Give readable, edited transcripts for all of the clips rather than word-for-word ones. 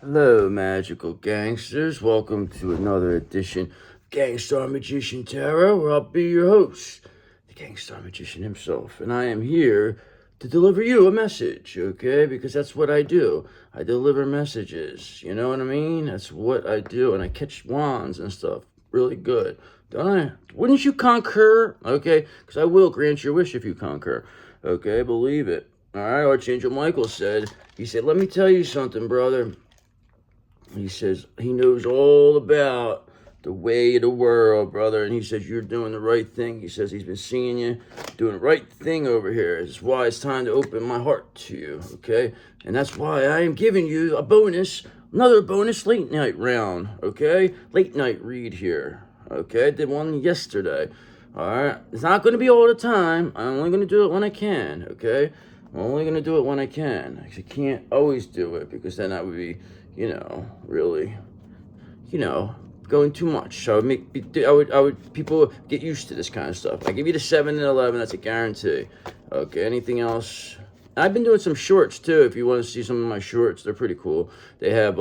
Hello, magical gangsters. Welcome to another edition of Gangster Magician Tarot, where I'll be your host, the Gangster Magician himself. And I am here to deliver you a message, okay? Because that's what I do. I deliver messages, you know what I mean? That's what I do, and I catch wands and stuff really good. Don't I? Wouldn't you concur? Okay? Because I will grant your wish if you concur. Okay? Believe it. All right? Archangel Michael said, let me tell you something, brother. He says he knows all about the way of the world, brother. And he says you're doing the right thing. He says he's been seeing you doing the right thing over here. That's why it's time to open my heart to you, okay? And that's why I am giving you a bonus, another bonus late night round, okay? Late night read here, okay? I did one yesterday, all right? It's not going to be all the time. I'm only going to do it when I can, okay? I'm only going to do it when I can. I can't always do it because then I would be, really, going too much. So people would get used to this kind of stuff. I give you the 7 and 11, that's a guarantee. Okay, anything else? I've been doing some shorts too. If you want to see some of my shorts, they're pretty cool. They have,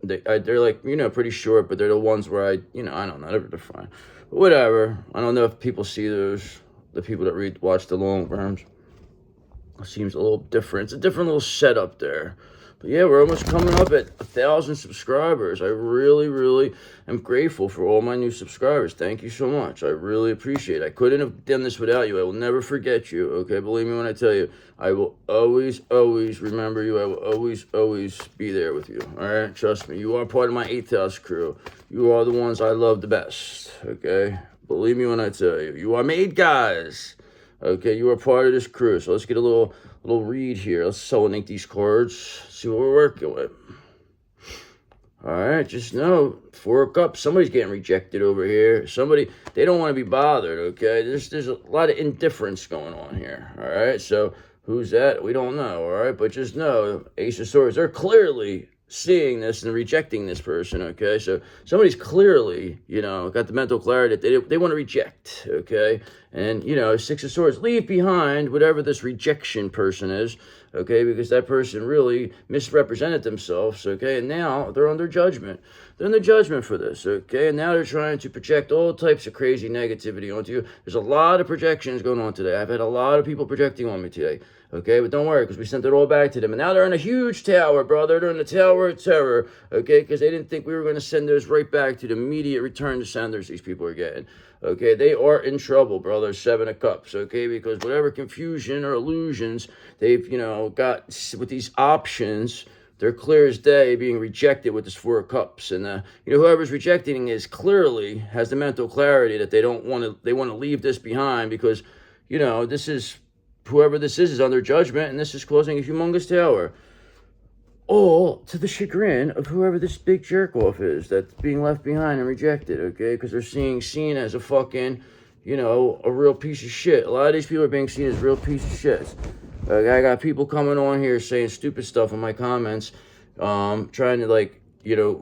they're like, pretty short, but they're the ones where I don't know, they're fine. But whatever. I don't know if people see those, the people that watch the long versions. It seems a little different. It's a different little setup there. But yeah, we're almost coming up at 1,000 subscribers. I really, really am grateful for all my new subscribers. Thank you so much. I really appreciate it. I couldn't have done this without you. I will never forget you, okay? Believe me when I tell you, I will always, always remember you. I will always, always be there with you, all right? Trust me. You are part of my 8th house crew. You are the ones I love the best, okay? Believe me when I tell you. You are made guys. Okay, you are part of this crew. So let's get a little read here. Let's selenate these cards. See what we're working with. All right, just know, 4 of Cups. Somebody's getting rejected over here. They don't want to be bothered. Okay, there's a lot of indifference going on here. All right, so who's that? We don't know. All right, but just know, Ace of Swords. They're clearly seeing this and rejecting this person, okay? So somebody's clearly, got the mental clarity that they want to reject, okay? And, 6 of Swords, leave behind whatever this rejection person is, okay? Because that person really misrepresented themselves, okay? And now they're under judgment. They're under judgment for this, okay? And now they're trying to project all types of crazy negativity onto you. There's a lot of projections going on today. I've had a lot of people projecting on me today. Okay, but don't worry, because we sent it all back to them. And now they're in a huge tower, brother. They're in the Tower of Terror, okay, because they didn't think we were going to send those right back to the immediate return to senders these people are getting. Okay, they are in trouble, brother. 7 of Cups, okay, because whatever confusion or illusions they've, got with these options, they're clear as day being rejected with this 4 of Cups. And, whoever's rejecting is clearly has the mental clarity that they want to leave this behind because, whoever this is under judgment, and this is causing a humongous tower. All to the chagrin of whoever this big jerk-off is that's being left behind and rejected, okay? Because they're seen as a fucking, a real piece of shit. A lot of these people are being seen as real piece of shit. I got people coming on here saying stupid stuff in my comments, trying to,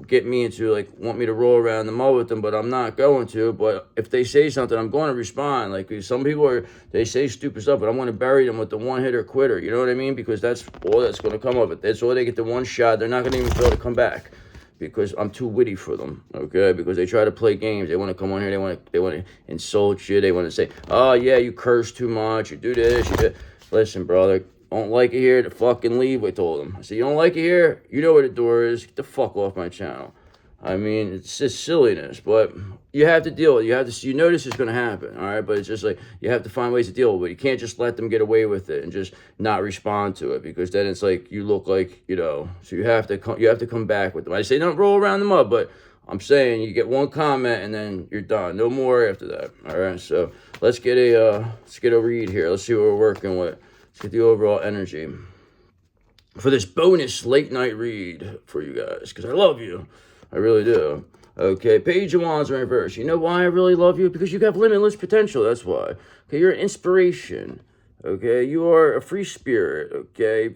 get me into, want me to roll around the mud with them, but I'm not going to. But if they say something, I'm going to respond. Some people they say stupid stuff, but I'm going to bury them with the one-hitter quitter. You know what I mean? Because that's all that's going to come of it. That's all they get the one shot. They're not going to even be able to come back because I'm too witty for them, okay? Because they try to play games. They want to come on here. They want to insult you. They want to say, oh, yeah, you curse too much. You do this. You do. Listen, brother. Don't like it here, to fucking leave, I told him. I said, you don't like it here? You know where the door is. Get the fuck off my channel. I mean, it's just silliness, but you have to deal with it. You know this is going to happen, all right? But it's just you have to find ways to deal with it. You can't just let them get away with it and just not respond to it because then it's you look like, so you have to come back with them. I say don't roll around the mud, but I'm saying you get one comment and then you're done. No more after that, all right? So let's get a read here. Let's see what we're working with. Let's get the overall energy for this bonus late night read for you guys because I love you. I really do. Okay, Page of Wands in reverse. You know why I really love you? Because you have limitless potential. That's why. Okay, you're an inspiration. Okay, you are a free spirit. Okay, you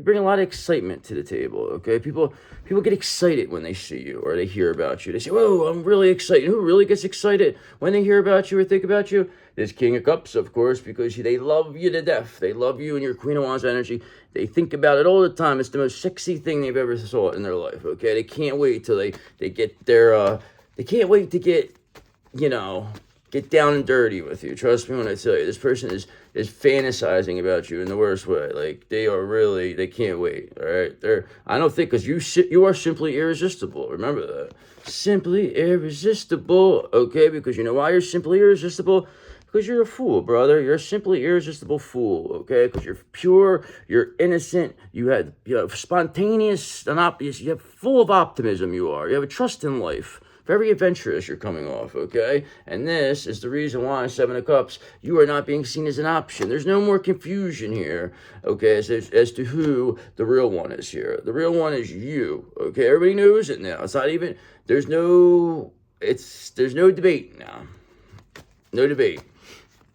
bring a lot of excitement to the table. Okay, people get excited when they see you or they hear about you. They say, "Whoa, I'm really excited." Who really gets excited when they hear about you or think about you? This King of Cups, of course, because they love you to death. They love you and your Queen of Wands energy. They think about it all the time. It's the most sexy thing they've ever saw in their life. Okay, they can't wait till they get their they can't wait to get, you know, get down and dirty with you. Trust me when I tell you, this person is fantasizing about you in the worst way. Like, they can't wait. All right, I don't think, because you are simply irresistible. Remember that, simply irresistible. Okay, because you know why you're simply irresistible? Because you're a fool, brother. You're a simply irresistible fool, okay? Because you're pure, you're innocent, you have spontaneous and obvious, you have full of optimism, you are. You have a trust in life. Very adventurous you're coming off, okay? And this is the reason why, Seven of Cups, you are not being seen as an option. There's no more confusion here, okay, as to who the real one is here. The real one is you, okay? Everybody knows it now. It's not even, there's no debate now. No debate.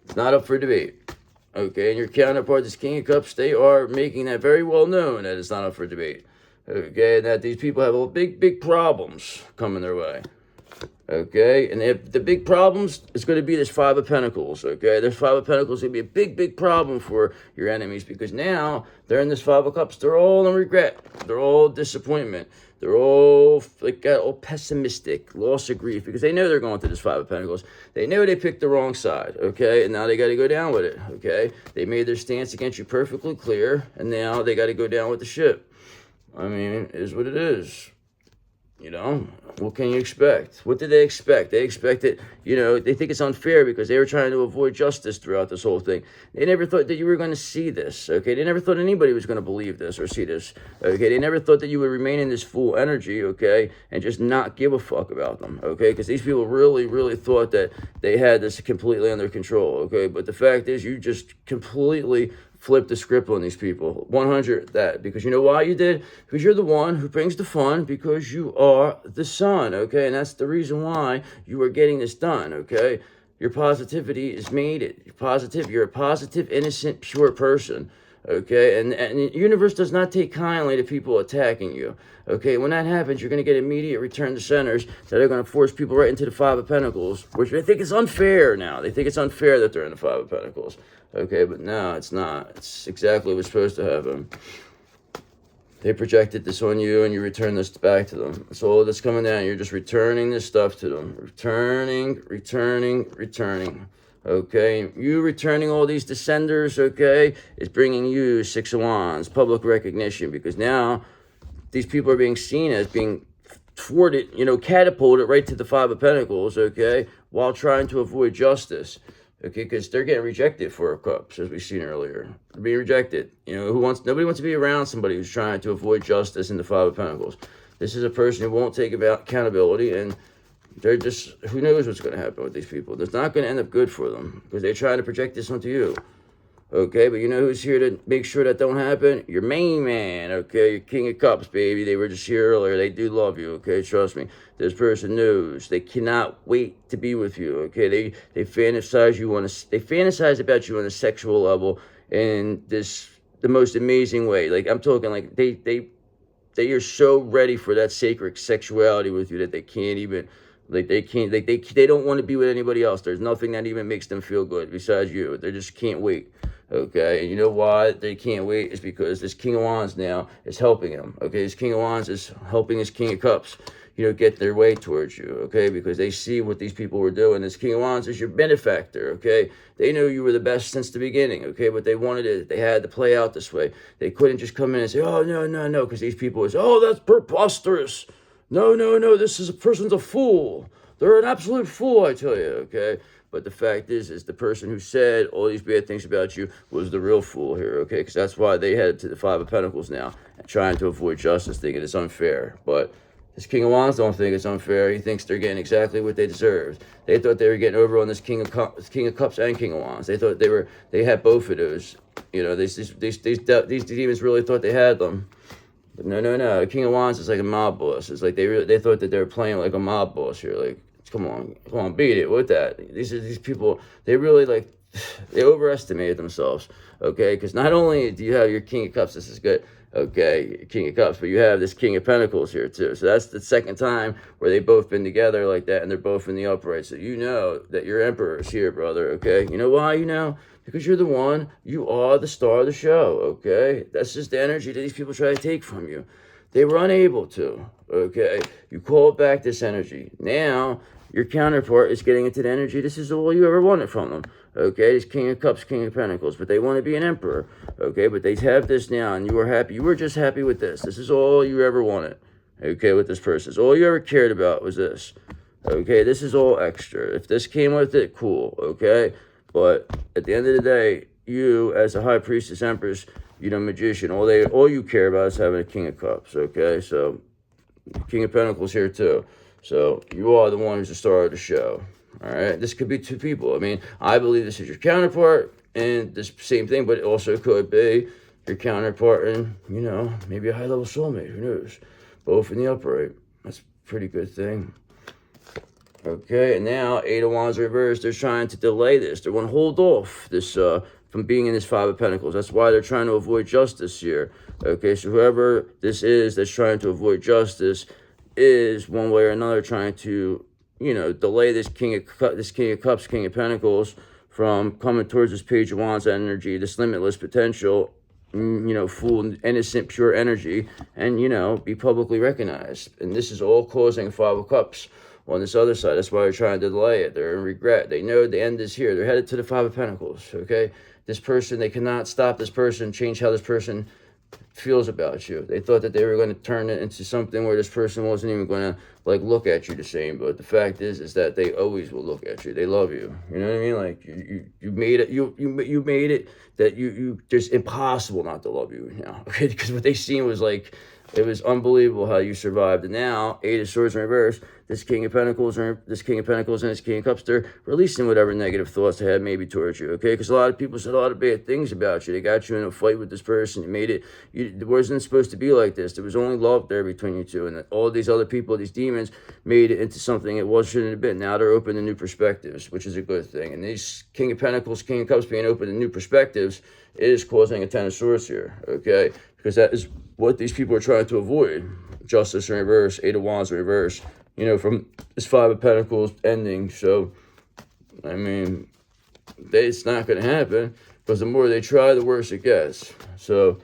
It's not up for debate. Okay, and your counterpart, this King of Cups, they are making that very well known that it's not up for debate. Okay, that these people have big problems coming their way. Okay, and if the big problems is going to be this Five of Pentacles. Okay, this Five of Pentacles is going to be a big problem for your enemies, because now they're in this Five of Cups. They're all in regret. They're all disappointment. They're all all pessimistic, loss of grief, because they know they're going through this Five of Pentacles. They know they picked the wrong side. Okay, and now they got to go down with it. Okay, they made their stance against you perfectly clear, and now they got to go down with the ship. I mean, it is what it is. You know, what can you expect? What did they expect? They expected, they think it's unfair because they were trying to avoid justice throughout this whole thing. They never thought that you were going to see this, okay? They never thought anybody was going to believe this or see this, okay? They never thought that you would remain in this full energy, okay, and just not give a fuck about them, okay? Because these people really thought that they had this completely under control, okay? But the fact is, you just completely flip the script on these people. 100 that. Because you know why you did? Because you're the one who brings the fun, because you are the sun, okay? And that's the reason why you are getting this done, okay? Your positivity is made it. You're a positive, innocent, pure person, okay? And the universe does not take kindly to people attacking you, okay? When that happens, you're going to get immediate return to centers that are going to force people right into the Five of Pentacles, which they think is unfair now. They think it's unfair that they're in the Five of Pentacles. Okay, but no, it's not. It's exactly what's supposed to happen. They projected this on you, and you return this back to them. That's all that's coming down. You're just returning this stuff to them. Returning. Okay, you returning all these descenders, okay, is bringing you Six of Wands, public recognition, because now these people are being seen as being thwarted, catapulted right to the Five of Pentacles, okay, while trying to avoid justice. Okay, because they're getting rejected for Cups, as we've seen earlier. They're being rejected. Nobody wants to be around somebody who's trying to avoid justice in the Five of Pentacles. This is a person who won't take accountability, and they're just, who knows what's going to happen with these people. It's not going to end up good for them, because they're trying to project this onto you. Okay, but you know who's here to make sure that don't happen? Your main man, okay? Your King of Cups, baby. They were just here earlier. They do love you, okay? Trust me. This person knows. They cannot wait to be with you, okay? They fantasize about you on a sexual level in the most amazing way. Like, I'm talking like they are so ready for that sacred sexuality with you that they can't even, they don't want to be with anybody else. There's nothing that even makes them feel good besides you. They just can't wait. Okay, and you know why they can't wait? Is because this King of Wands now is helping them. Okay, this King of Wands is helping this King of Cups, get their way towards you. Okay, because they see what these people were doing. This King of Wands is your benefactor. Okay, they knew you were the best since the beginning. Okay, but they wanted it. They had to play out this way. They couldn't just come in and say, "Oh no," because these people was, "Oh, that's preposterous. No, this person's a fool. They're an absolute fool, I tell you." Okay. But the fact is the person who said all these bad things about you was the real fool here, okay? Because that's why they headed to the Five of Pentacles now, trying to avoid justice, thinking it's unfair. But this King of Wands don't think it's unfair. He thinks they're getting exactly what they deserved. They thought they were getting over on this King of Cups and King of Wands. They thought they had both of those. These demons really thought they had them. But no. King of Wands is like a mob boss. It's like they thought that they were playing like a mob boss here, like Come on, beat it with that. These people, they really like, they overestimate themselves, okay? Because not only do you have your King of Cups, this is good, okay, King of Cups, but you have this King of Pentacles here too. So that's the second time where they both been together like that, and they're both in the upright. So you know that your Emperor is here, brother, okay? You know why you know? Because you're the one, you are the star of the show, okay? That's just the energy that these people try to take from you. They were unable to, okay? You called back this energy. Now, your counterpart is getting into the energy. This is all you ever wanted from them, okay? This King of Cups, King of Pentacles, but they want to be an emperor, okay? But they have this now, and you were happy. You were just happy with this. This is all you ever wanted, okay, with this person. All you ever cared about was this, okay? This is all extra. If this came with it, cool, okay? But at the end of the day, you, as a High Priestess, Empress, you know, Magician, all you care about is having a King of Cups, okay? So, King of Pentacles here too. So, you are the one who's the star of the show, all right? This could be two people. I mean, I believe this is your counterpart and this same thing, but it also could be your counterpart and, you know, maybe a high-level soulmate, who knows? Both in the upright. That's a pretty good thing. Okay, and now Eight of Wands reversed. They're trying to delay this. They want to hold off this from being in this Five of Pentacles. That's why they're trying to avoid justice here. Okay, so whoever this is that's trying to avoid justice is one way or another trying to, you know, delay this King of Cups, King of Pentacles from coming towards this Page of Wands energy, this limitless potential, you know, full, innocent, pure energy, and, you know, be publicly recognized. And this is all causing Five of Cups on this other side. That's why they're trying to delay it. They're in regret. They know the end is here. They're headed to the Five of Pentacles, okay? This person, they cannot stop this person, change how this person feels about you. They thought that they were going to turn it into something where this person wasn't even going to, like, look at you the same. But the fact is that they always will look at you. They love you. You know what I mean? Like, you made it, you made it that you just impossible not to love you now, okay? Because what they seen was, like, it was unbelievable how you survived. And now, Eight of Swords in reverse, this King of Pentacles and this King of Cups, they're releasing whatever negative thoughts they had maybe towards you, okay? Because a lot of people said a lot of bad things about you. They got you in a fight with this person. You made it. It wasn't supposed to be like this. There was only love there between you two. And all these other people, these demons, made it into something it shouldn't have been. Now they're open to new perspectives, which is a good thing. And these King of Pentacles, King of Cups being open to new perspectives is causing a Ten of Swords here, okay? Because that is what these people are trying to avoid. Justice in reverse, Eight of Wands in reverse, you know, from this Five of Pentacles ending. So, I mean, it's not going to happen, because the more they try, the worse it gets. So,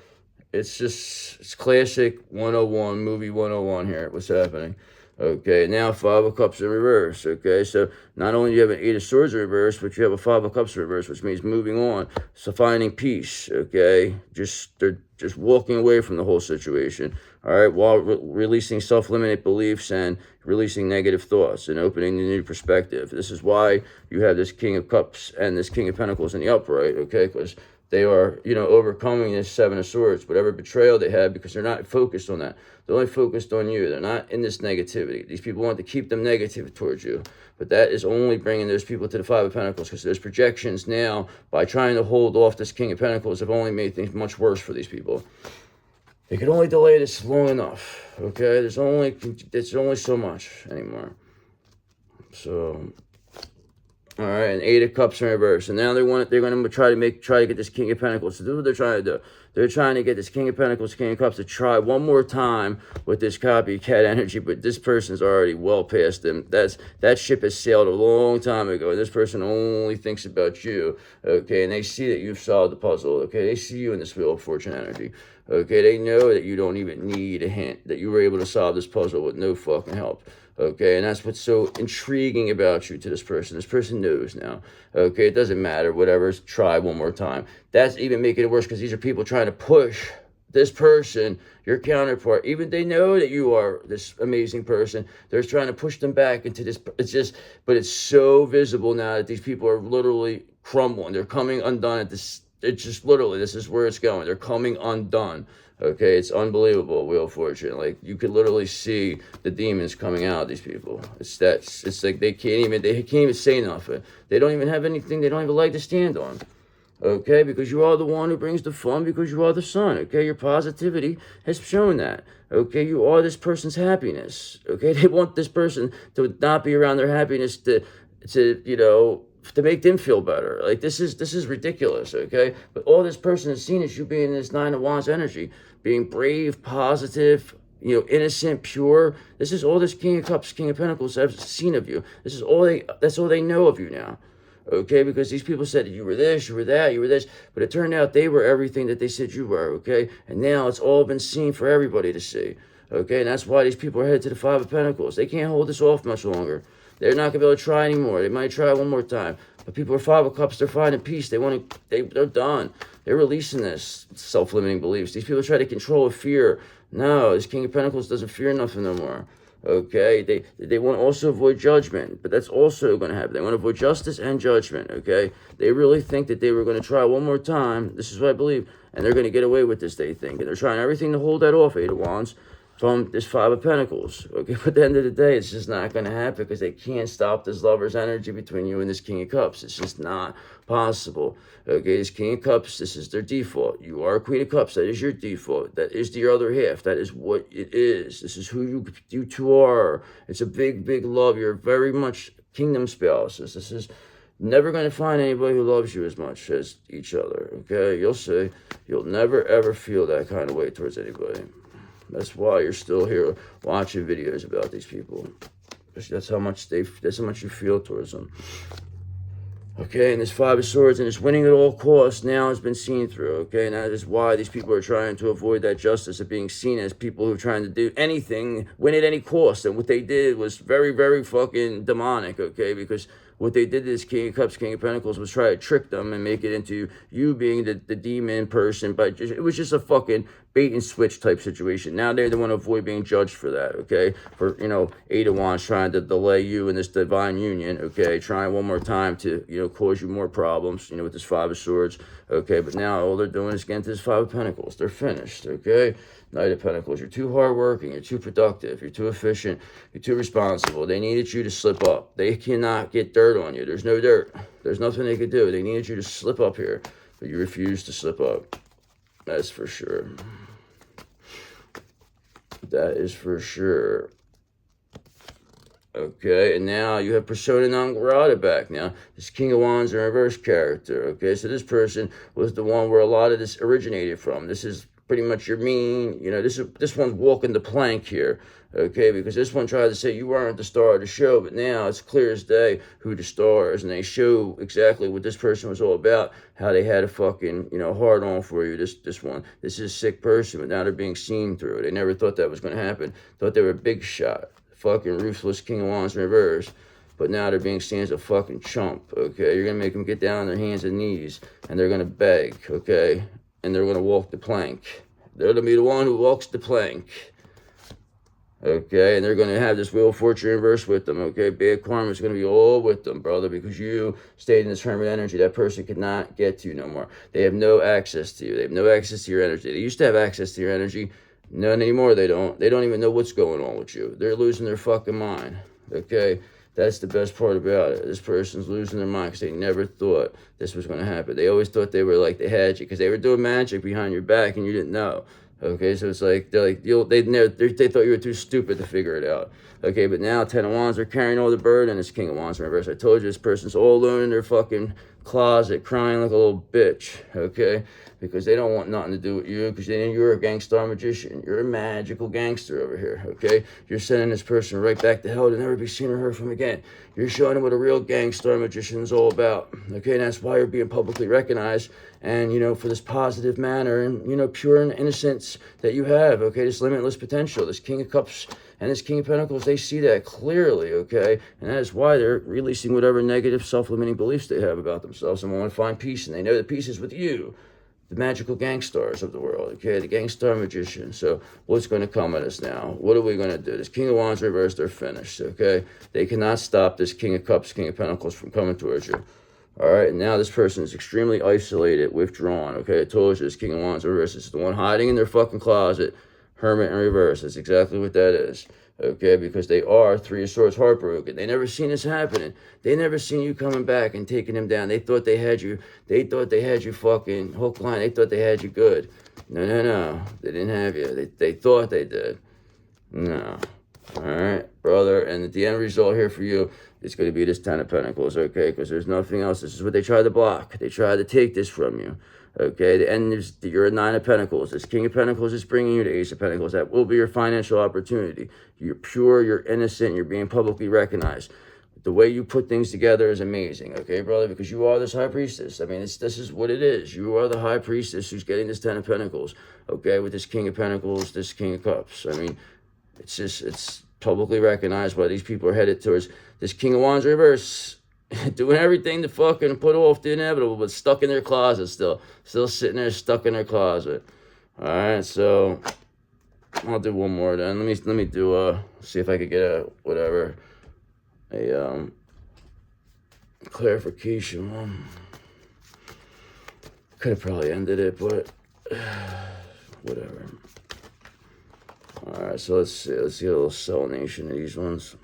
it's classic 101, movie 101 here, what's happening. Okay, now Five of Cups in reverse, okay? So, not only do you have an Eight of Swords in reverse, but you have a Five of Cups in reverse, which means moving on. So, finding peace, okay? They're just walking away from the whole situation, all right? While releasing self-limited beliefs and releasing negative thoughts and opening a new perspective. This is why you have this King of Cups and this King of Pentacles in the upright, okay? Because they are, you know, overcoming this Seven of Swords, whatever betrayal they had, because they're not focused on that. They're only focused on you. They're not in this negativity. These people want to keep them negative towards you. But that is only bringing those people to the Five of Pentacles, because those projections now, by trying to hold off this King of Pentacles, have only made things much worse for these people. They can only delay this long enough, okay? There's only so much anymore. So, all right, and Eight of Cups in reverse. And now they're going to try to get this King of Pentacles. So this is what they're trying to do. They're trying to get this King of Pentacles, King of Cups to try one more time with this copycat energy, but this person's already well past them. That ship has sailed a long time ago, and this person only thinks about you, okay? And they see that you've solved the puzzle, okay? They see you in this Wheel of Fortune energy, okay? They know that you don't even need a hint, that you were able to solve this puzzle with no fucking help. Okay, and that's what's so intriguing about you to this person. This person knows now. Okay, it doesn't matter. Whatever, try one more time. That's even making it worse, because these are people trying to push this person, your counterpart. Even they know that you are this amazing person. They're trying to push them back into this. But it's so visible now that these people are literally crumbling. They're coming undone at this. It's just literally, this is where it's going. They're coming undone. Okay, it's unbelievable, Wheel of Fortune. Like, you could literally see the demons coming out of these people. It's like they can't even say nothing. They don't even have anything. They don't have a leg to stand on. Okay, because you are the one who brings the fun, because you are the sun. Okay, your positivity has shown that. Okay, you are this person's happiness. Okay, they want this person to not be around their happiness to make them feel better. Like this is ridiculous. Okay, but all this person has seen is you being this Nine of Wands energy, being brave, positive, innocent, pure. This is all this King of Cups, King of Pentacles have seen of you. That's all they know of you now. Okay, because these people said you were this, you were that, you were this, but it turned out they were everything that they said you were, okay? And now it's all been seen for everybody to see, okay? And that's why these people are headed to the Five of Pentacles. They can't hold this off much longer. They're not going to be able to try anymore. They might try one more time. But people are Five of Cups, they're finding peace. They're done. They're releasing this self-limiting beliefs. These people try to control with fear. No, this King of Pentacles doesn't fear nothing no more. Okay, they want to also avoid judgment, but that's also going to happen. They want to avoid justice and judgment, okay? They really think that they were going to try one more time. This is what I believe, and they're going to get away with this, they think. And they're trying everything to hold that off, Eight of Wands, from this Five of Pentacles, okay? But at the end of the day, it's just not going to happen because they can't stop this lover's energy between you and this King of Cups. It's just not possible, okay? This King of Cups, this is their default. You are Queen of Cups. That is your default. That is your other half. That is what it is. This is who you two are. It's a big, big love. You're very much kingdom spouses. This is never going to find anybody who loves you as much as each other, okay? You'll see. You'll never, ever feel that kind of way towards anybody. That's why you're still here watching videos about these people. That's how much you feel towards them. Okay, and this Five of Swords and this winning at all costs now has been seen through, okay? And that is why these people are trying to avoid that justice of being seen as people who are trying to do anything, win at any cost. And what they did was very, very fucking demonic, okay? Because what they did to this King of Cups, King of Pentacles was try to trick them and make it into you being the demon person. But it was just a fucking bait and switch type situation. Now they want to avoid being judged for that, okay? For, Eight of Wands trying to delay you in this divine union, okay? Trying one more time to, cause you more problems, with this Five of Swords, okay? But now all they're doing is getting to this Five of Pentacles. They're finished, okay? Knight of Pentacles, you're too hardworking, you're too productive, you're too efficient, you're too responsible. They needed you to slip up. They cannot get dirt on you. There's no dirt. There's nothing they could do. They needed you to slip up here, but you refused to slip up. That's for sure. That is for sure. Okay, and now you have persona non grata back. Now, this King of Wands in reverse character. Okay, so this person was the one where a lot of this originated from. This is pretty much your mean, this one's walking the plank here, okay? Because this one tried to say you weren't the star of the show, but now it's clear as day who the star is, and they show exactly what this person was all about, how they had a fucking, hard on for you, this one. This is a sick person, but now they're being seen through. They never thought that was going to happen. Thought they were a big shot. Fucking ruthless King of Wands in reverse. But now they're being seen as a fucking chump, okay? You're going to make them get down on their hands and knees, and they're going to beg, okay? And they're going to walk the plank. They're going to be the one who walks the plank. Okay, and they're going to have this Wheel of Fortune reverse with them, okay? Bad karma is going to be all with them, brother, because you stayed in this hermit energy. That person could not get to you no more. They have no access to you. They have no access to your energy. They used to have access to your energy. None anymore, they don't. They don't even know what's going on with you. They're losing their fucking mind, okay? That's the best part about it. This person's losing their mind because they never thought this was going to happen. They always thought they were like, they had you because they were doing magic behind your back and you didn't know. Okay, so it's like, they thought you were too stupid to figure it out. Okay, but now Ten of Wands are carrying all the burden and it's King of Wands in reverse. I told you this person's all alone in their fucking closet crying like a little bitch, okay? Because they don't want nothing to do with you, because you're a gangster magician. You're a magical gangster over here, okay? You're sending this person right back to hell to never be seen or heard from again. You're showing them what a real gangster magician is all about, okay? And that's why you're being publicly recognized and, for this positive manner and, pure and innocence that you have, okay? This limitless potential, this King of Cups and this King of Pentacles, they see that clearly, okay? And that is why they're releasing whatever negative self-limiting beliefs they have about themselves and want to find peace. And they know the peace is with you, the magical gangsters of the world, okay? The Gangster Magician. So what's going to come at us now? What are we going to do? This King of Wands reversed, they're finished, okay? They cannot stop this King of Cups, King of Pentacles from coming towards you. All right, and now this person is extremely isolated, withdrawn, okay? I told you this King of Wands reversed. This is the one hiding in their fucking closet, hermit in reverse. That's exactly what that is. okay, because they are Three of Swords heartbroken. They never seen this happening. They never seen you coming back and taking him down. They thought they had you. They thought they had you fucking hook, line. They thought they had you good. No, no, no. They didn't have you. They thought they did. No. All right, brother. And the end result here for you is going to be this Ten of Pentacles, okay? Because there's nothing else. This is what they tried to block. They tried to take this from you, okay? The end is you're a Nine of Pentacles. This King of Pentacles is bringing you the Ace of Pentacles. That will be your financial opportunity. You're pure. You're innocent. You're being publicly recognized. The way you put things together is amazing, okay, brother? Because you are this High Priestess. I mean, this is what it is. You are the High Priestess who's getting this Ten of Pentacles, okay? With this King of Pentacles, this King of Cups. I mean, it's publicly recognized why these people are headed towards this King of Wands reverse, doing everything to fucking put off the inevitable, but stuck in their closet still sitting there stuck in their closet. All right, so I'll do one more then. Let me do see if I could get a clarification one. Could have probably ended it, but whatever. All right, so let's see a little Cell Nation of these ones.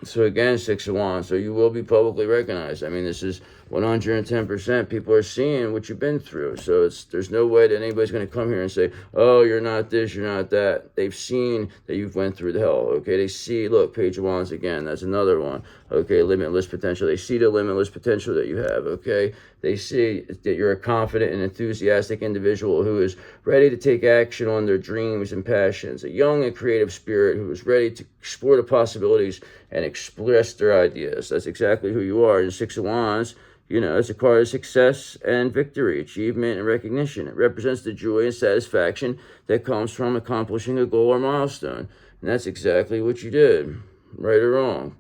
So again, Six of Wands. So you will be publicly recognized. I mean, this is 110%. People are seeing what you've been through. So there's no way that anybody's going to come here and say, oh, you're not this, you're not that. They've seen that you've went through the hell, okay? They see, look, Page of Wands again. That's another one, okay? Limitless potential. They see the limitless potential that you have, okay? They see that you're a confident and enthusiastic individual who is ready to take action on their dreams and passions. A young and creative spirit who is ready to explore the possibilities and express their ideas. That's exactly who you are. And Six of Wands, you know, it's a card of success and victory, achievement and recognition. It represents the joy and satisfaction that comes from accomplishing a goal or milestone. And that's exactly what you did, right or wrong.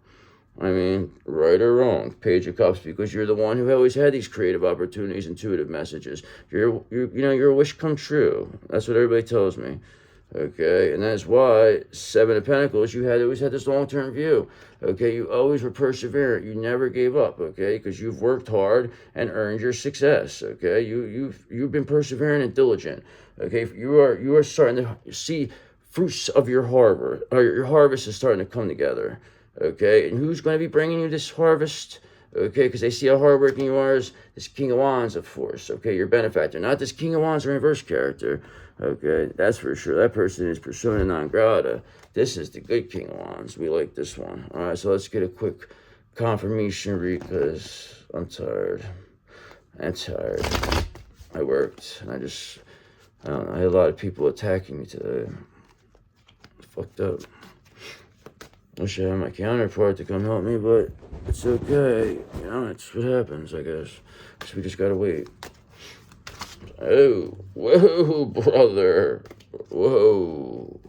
I mean, right or wrong, Page of Cups, because you're the one who always had these creative opportunities, intuitive messages. You're a wish come true. That's what everybody tells me. Okay, and that's why Seven of Pentacles, you always had this long-term view. Okay, you always were perseverant. You never gave up. Okay, because you've worked hard and earned your success. Okay, you've been perseverant and diligent. Okay, you are starting to see fruits of your harvest, or your harvest is starting to come together. Okay, and who's going to be bringing you this harvest? Okay, because they see how hardworking you are as this King of Wands, of course. Okay, your benefactor, not this King of Wands reverse character. Okay, that's for sure. That person is persona non grata. This is the good King of Wands. We like this one. All right, so let's get a quick confirmation read because I'm tired. I worked, and I don't know, I had a lot of people attacking me today. Fucked up. Wish I had my counterpart to come help me, but it's okay. You know, it's what happens, I guess. So we just gotta wait. Oh, whoa, brother. Whoa.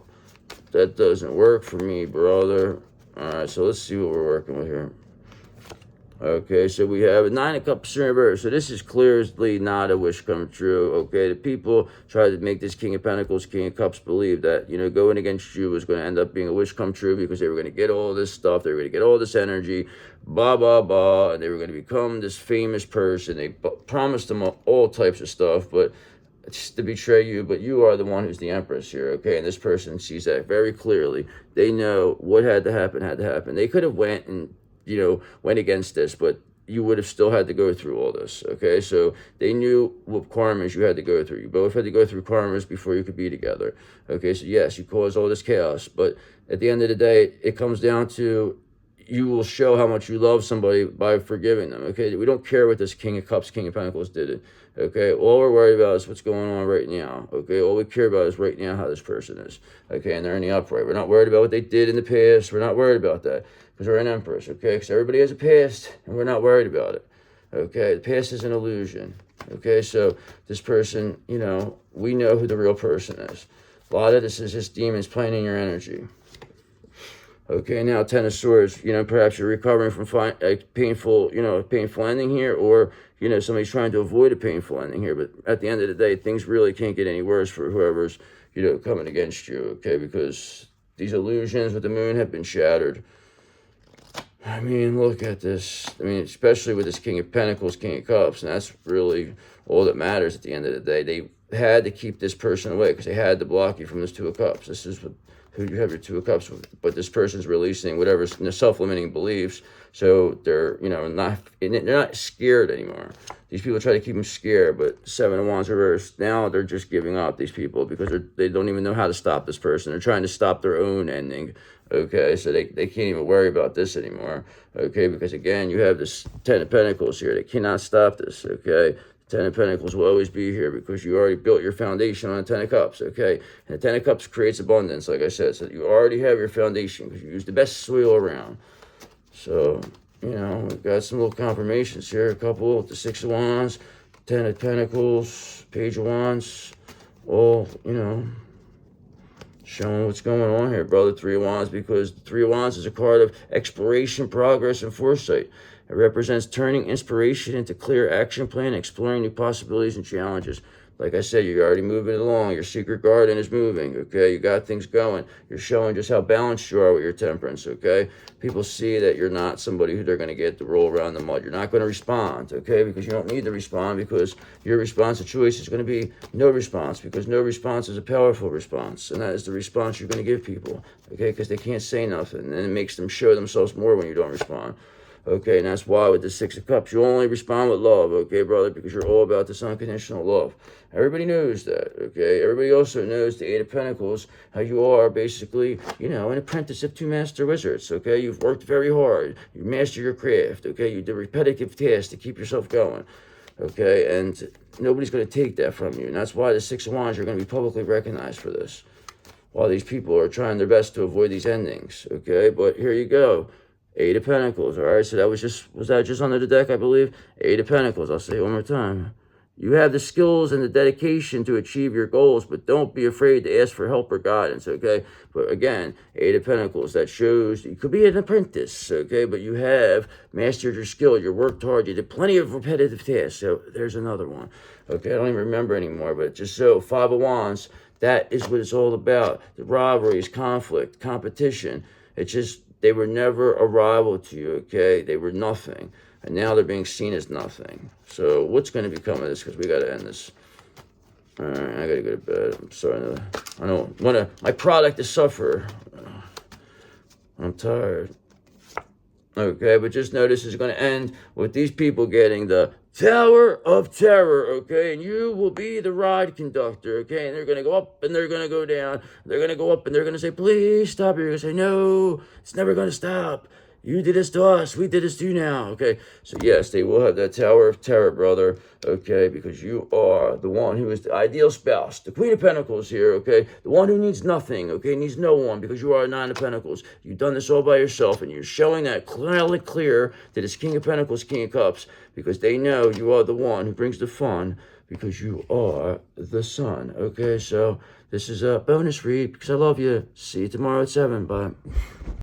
That doesn't work for me, brother. All right, so let's see what we're working with here. Okay, so we have a Nine of Cups in reverse. So this is clearly not a wish come true. Okay, the people tried to make this King of Pentacles, King of Cups believe that, you know, going against you was going to end up being a wish come true because they were going to get all this stuff. They were going to get all this energy, blah, blah, blah. And they were going to become this famous person. They promised them all types of stuff, but it's to betray you. But you are the one who's the Empress here, okay? And this person sees that very clearly. They know what had to happen. They could have went against this, but you would have still had to go through all this, okay? So they knew what karmas you had to go through. You both had to go through karmas before you could be together, okay? So yes, you caused all this chaos, but at the end of the day, it comes down to you will show how much you love somebody by forgiving them, okay? We don't care what this King of Cups, King of Pentacles did, okay? All we're worried about is what's going on right now, okay? All we care about is right now how this person is, okay? And they're in the upright. We're not worried about what they did in the past. We're not worried about that because we're an Empress, okay? Because everybody has a past, and we're not worried about it, okay? The past is an illusion, okay? So this person, you know, we know who the real person is. A lot of this is just demons playing in your energy. Okay, now Ten of Swords, you know, perhaps you're recovering from a painful ending here, or, you know, somebody's trying to avoid a painful ending here. But at the end of the day, things really can't get any worse for whoever's, you know, coming against you, okay? Because these illusions with the moon have been shattered. I mean, look at this. I mean, especially with this King of Pentacles, King of Cups, and that's really all that matters at the end of the day. They had to keep this person away because they had to block you from this Two of Cups. This is what, who you have your Two of Cups with. But this person's releasing whatever self-limiting beliefs, so they're, you know, they're not scared anymore. These people try to keep them scared, but Seven of Wands reversed. Now they're just giving up, these people, because they don't even know how to stop this person. They're trying to stop their own ending. Okay, so they can't even worry about this anymore. Okay, because again, you have this Ten of Pentacles here. They cannot stop this. Okay, the Ten of Pentacles will always be here because you already built your foundation on the Ten of Cups. Okay, and the Ten of Cups creates abundance, like I said. So you already have your foundation because you use the best soil around. So, you know, we've got some little confirmations here. A couple with the Six of Wands, Ten of Pentacles, Page of Wands, all, you know, showing what's going on here, brother. Three of Wands, because the Three of Wands is a card of exploration, progress, and foresight. It represents turning inspiration into clear action plan, exploring new possibilities and challenges. Like I said, you're already moving along. Your secret garden is moving, okay? You got things going. You're showing just how balanced you are with your temperance, okay? People see that you're not somebody who they're going to get to roll around the mud. You're not going to respond, okay? Because you don't need to respond, because your response to choice is going to be no response, because no response is a powerful response. And that is the response you're going to give people, okay? Because they can't say nothing. And it makes them show themselves more when you don't respond. Okay, and that's why with the Six of Cups, you only respond with love, okay, brother, because you're all about this unconditional love. Everybody knows that, okay? Everybody also knows the Eight of Pentacles, how you are basically, you know, an apprentice of two master wizards, okay? You've worked very hard. You master your craft, okay? You do repetitive tasks to keep yourself going, okay? And nobody's going to take that from you. And that's why the Six of Wands, you're going to be publicly recognized for this, while these people are trying their best to avoid these endings, okay? But here you go. Eight of Pentacles, all right? So that was that just under the deck, I believe? Eight of Pentacles, I'll say it one more time. You have the skills and the dedication to achieve your goals, but don't be afraid to ask for help or guidance, okay? But again, Eight of Pentacles, that shows you could be an apprentice, okay? But you have mastered your skill, you worked hard, you did plenty of repetitive tasks. So there's another one, okay? I don't even remember anymore, but just so, Five of Wands, that is what it's all about. The robberies, conflict, competition. It's just, they were never a rival to you, okay? They were nothing. And now they're being seen as nothing. So what's going to become of this? Because we got to end this. All right, I got to go to bed. I'm sorry. I don't want my product to suffer. I'm tired. Okay, but just notice it's going to end with these people getting the Tower of Terror, okay? And you will be the ride conductor, okay? And they're going to go up and they're going to go down. They're going to go up and they're going to say, please stop. You're going to say, no, it's never going to stop. You did this to us. We did this to you now, okay? So, yes, they will have that Tower of Terror, brother, okay? Because you are the one who is the ideal spouse. The Queen of Pentacles here, okay? The one who needs nothing, okay? Needs no one, because you are a Nine of Pentacles. You've done this all by yourself, and you're showing that clear to this King of Pentacles, King of Cups, because they know you are the one who brings the fun, because you are the sun, okay? So, this is a bonus read, because I love you. See you tomorrow at 7. Bye.